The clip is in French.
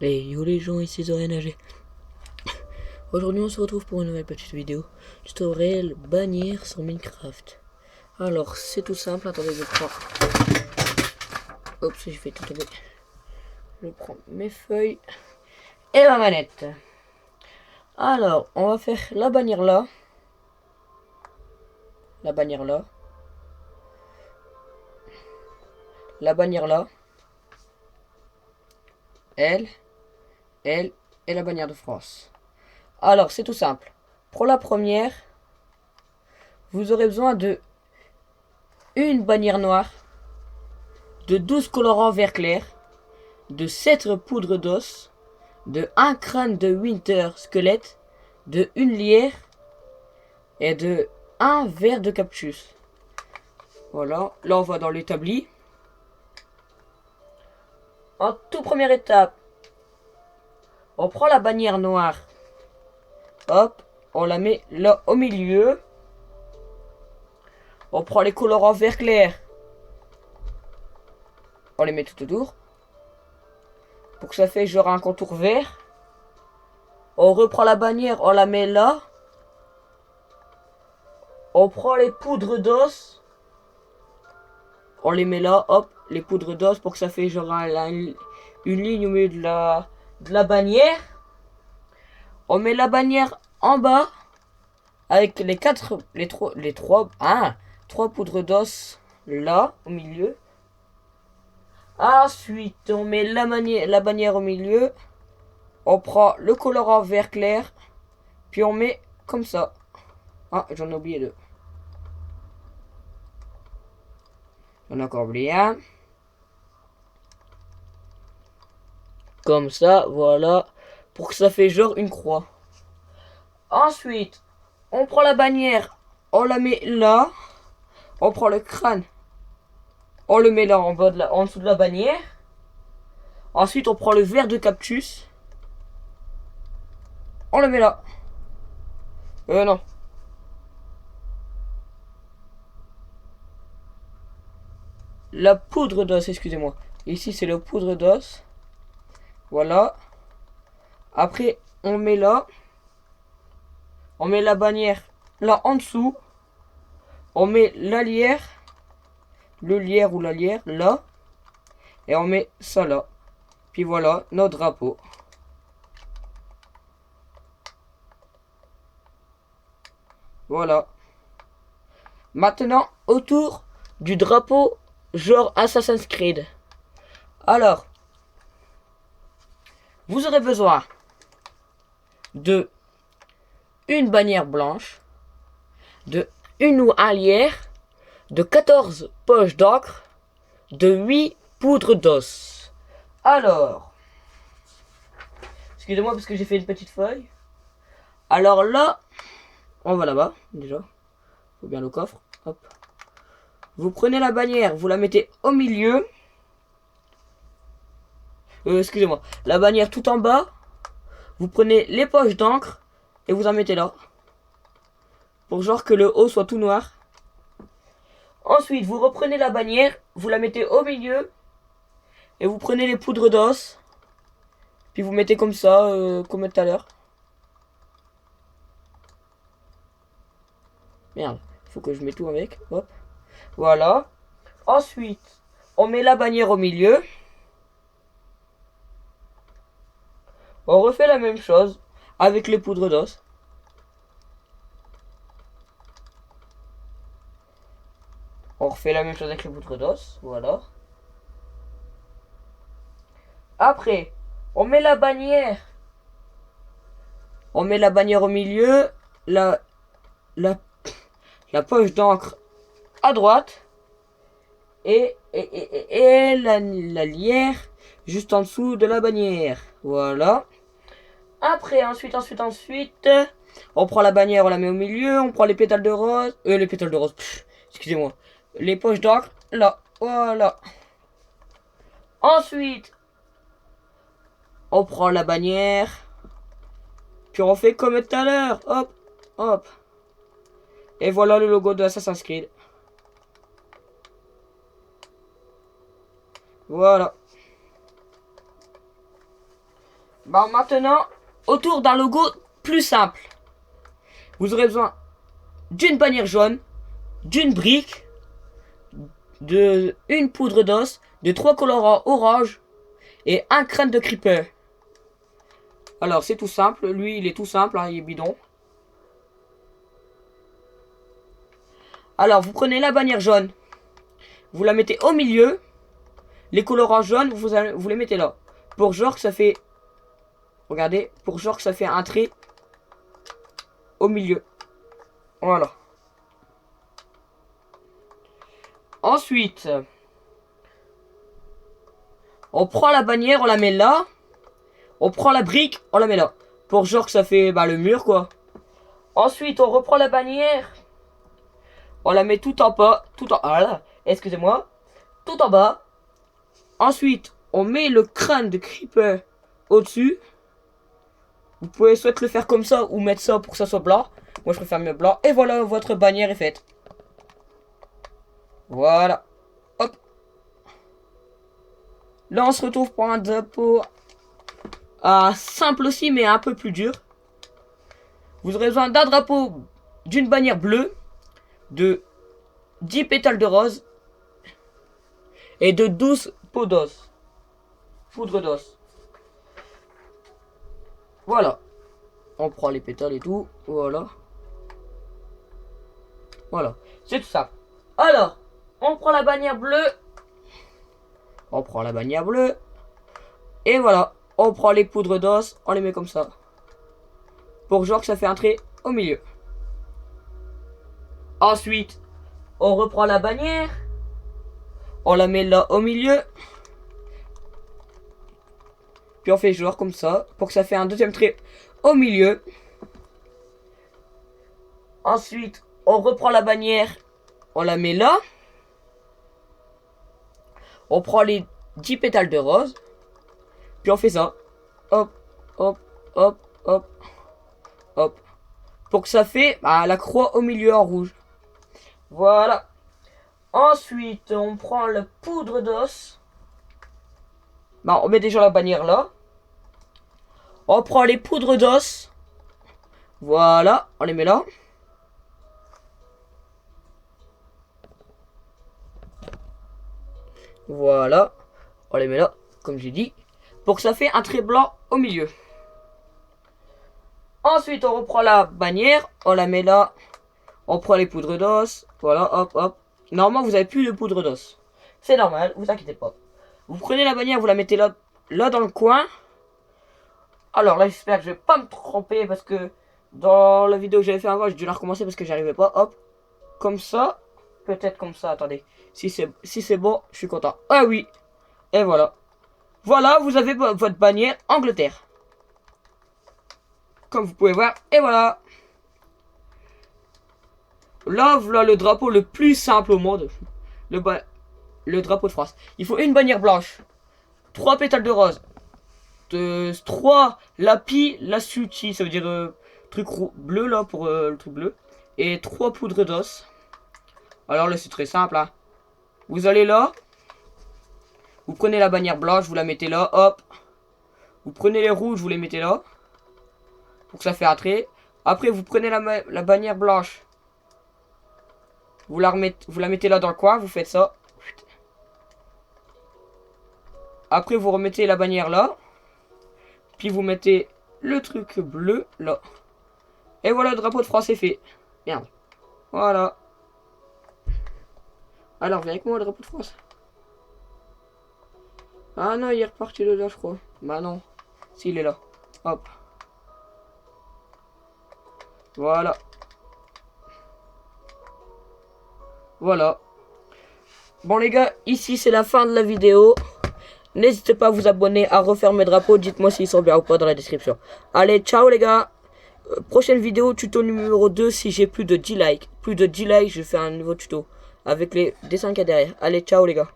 Et yo les gens, ici Zoé. Aujourd'hui on se retrouve pour une nouvelle petite vidéo tutoriel bannière sur Minecraft. Alors c'est tout simple, attendez je prends... Oups, je vais tout tomber. Je prends mes feuilles et ma manette. Alors on va faire la bannière là. La bannière là. La bannière là. Elle. Elle et la bannière de France. Alors c'est tout simple. Pour la première, vous aurez besoin de une bannière noire, de 12 colorants vert clair, de 7 poudres d'os, de un crâne de Winter squelette, de une lierre et de un verre de cactus. Voilà, là on va dans l'établi. En toute première étape, on prend la bannière noire. Hop, on la met là au milieu. On prend les colorants vert clair. On les met tout autour. Pour que ça fait genre un contour vert. On reprend la bannière, on la met là. On prend les poudres d'os. On les met là, hop, les poudres d'os pour que ça fait genre une ligne au milieu de la bannière. On met la bannière en bas avec trois poudres d'os là au milieu. Ensuite, on met la bannière au milieu. On prend le colorant vert clair, puis on met comme ça. Ah, j'en ai oublié deux. J'en ai encore oublié un. Comme ça, voilà. Pour que ça fait genre une croix. Ensuite, on prend la bannière, on la met là. On prend le crâne, on le met là en dessous de la bannière. Ensuite, on prend le verre de cactus, on le met là. Non. La poudre d'os, excusez-moi. Ici, c'est la poudre d'os. Voilà. Après, on met là. On met la bannière là en dessous. On met la lierre. Le lierre ou la lierre là. Et on met ça là. Puis voilà, notre drapeau. Voilà. Maintenant, autour du drapeau, genre Assassin's Creed. Alors, vous aurez besoin de une bannière blanche, de une ou un lierre, de 14 poches d'encre, de 8 poudres d'os. Alors, excusez-moi parce que j'ai fait une petite feuille. Alors là, on va là-bas, déjà. Faut bien le coffre. Hop. Vous prenez la bannière, vous la mettez au milieu. Excusez-moi. La bannière tout en bas. Vous prenez les poches d'encre et vous en mettez là. Pour genre que le haut soit tout noir. Ensuite, vous reprenez la bannière, vous la mettez au milieu. Et vous prenez les poudres d'os. Puis vous mettez comme ça, comme tout à l'heure. Merde, faut que je mette tout avec. Hop. Voilà. Ensuite, on met la bannière au milieu. On refait la même chose avec les poudres d'os. On refait la même chose avec les poudres d'os. Voilà. Après, on met la bannière. On met la bannière au milieu. La, la, la poche d'encre à droite. Et la lierre juste en dessous de la bannière. Voilà. Après, ensuite, on prend la bannière, on la met au milieu, on prend les pétales de rose. Les pétales de rose, excusez-moi. Les poches d'encre, là, voilà. Ensuite, on prend la bannière. Puis on fait comme tout à l'heure. Hop, hop. Et voilà le logo de Assassin's Creed. Voilà. Bon, maintenant, autour d'un logo plus simple. Vous aurez besoin d'une bannière jaune, d'une brique, de une poudre d'os, de 3 colorants orange et un crâne de creeper. Alors c'est tout simple, lui il est tout simple, hein, il est bidon. Alors vous prenez la bannière jaune, vous la mettez au milieu, les colorants jaunes vous les mettez là. Pour genre que ça fait, regardez, pour genre que ça fait un trait au milieu. Voilà. Ensuite, on prend la bannière, on la met là. On prend la brique, on la met là. Pour genre que ça fait le mur quoi. Ensuite, on reprend la bannière. On la met tout en bas. Excusez-moi. Tout en bas. Ensuite, on met le crâne de creeper au-dessus. Vous pouvez soit le faire comme ça ou mettre ça pour que ça soit blanc. Moi, je préfère mieux blanc. Et voilà, votre bannière est faite. Voilà. Hop. Là, on se retrouve pour un drapeau simple aussi, mais un peu plus dur. Vous aurez besoin d'un drapeau, d'une bannière bleue, de 10 pétales de rose et de 12 pots d'os. Poudre d'os. Voilà. On prend les pétales et tout. Voilà. Voilà. C'est tout ça. Alors, on prend la bannière bleue. On prend la bannière bleue. Et voilà. On prend les poudres d'os. On les met comme ça. Pour genre que ça fait un trait au milieu. Ensuite, on reprend la bannière. On la met là au milieu. Puis on fait genre comme ça. Pour que ça fait un deuxième trait au milieu. Ensuite, on reprend la bannière. On la met là. On prend les 10 pétales de rose. Puis on fait ça. Hop, hop, hop, hop, hop. Pour que ça fait la croix au milieu en rouge. Voilà. Ensuite, on prend la poudre d'os. On met déjà la bannière là. On prend les poudres d'os. Voilà, on les met là. Voilà, on les met là, comme j'ai dit. Pour que ça fait un trait blanc au milieu. Ensuite, on reprend la bannière. On la met là. On prend les poudres d'os. Voilà, hop, hop. Normalement, vous n'avez plus de poudre d'os. C'est normal, vous inquiétez pas. Vous prenez la bannière, vous la mettez là, dans le coin. Alors là, j'espère que je vais pas me tromper parce que dans la vidéo que j'avais fait avant, j'ai dû la recommencer parce que j'arrivais pas. Hop, comme ça. Peut-être comme ça, attendez. Si c'est bon, je suis content. Ah oui. Et voilà. Voilà, vous avez votre bannière Angleterre. Comme vous pouvez voir. Et voilà. Là, voilà le drapeau le plus simple au monde. Le drapeau de France. Il faut une bannière blanche. 3 pétales de rose. 3 lapis lasuti. Ça veut dire truc bleu là pour le truc bleu. Et 3 poudres d'os. Alors là, c'est très simple. Hein. Vous allez là. Vous prenez la bannière blanche, vous la mettez là. Hop. Vous prenez les rouges, vous les mettez là. Pour que ça fait un trait. Après, vous prenez la bannière blanche. Vous la mettez là dans le coin. Vous faites ça. Après, vous remettez la bannière là. Puis vous mettez le truc bleu là. Et voilà, le drapeau de France est fait. Merde. Voilà. Alors, viens avec moi, le drapeau de France. Ah non, il est reparti de là, je crois. Bah non. S'il est là. Hop. Voilà. Voilà. Bon les gars, ici c'est la fin de la vidéo. N'hésitez pas à vous abonner, à refaire mes drapeaux. Dites-moi s'ils sont bien ou pas dans la description. Allez, ciao les gars. Prochaine vidéo, tuto numéro 2. Si j'ai plus de 10 likes. Plus de 10 likes, je fais un nouveau tuto. Avec les dessins qu'il y a derrière. Allez, ciao les gars.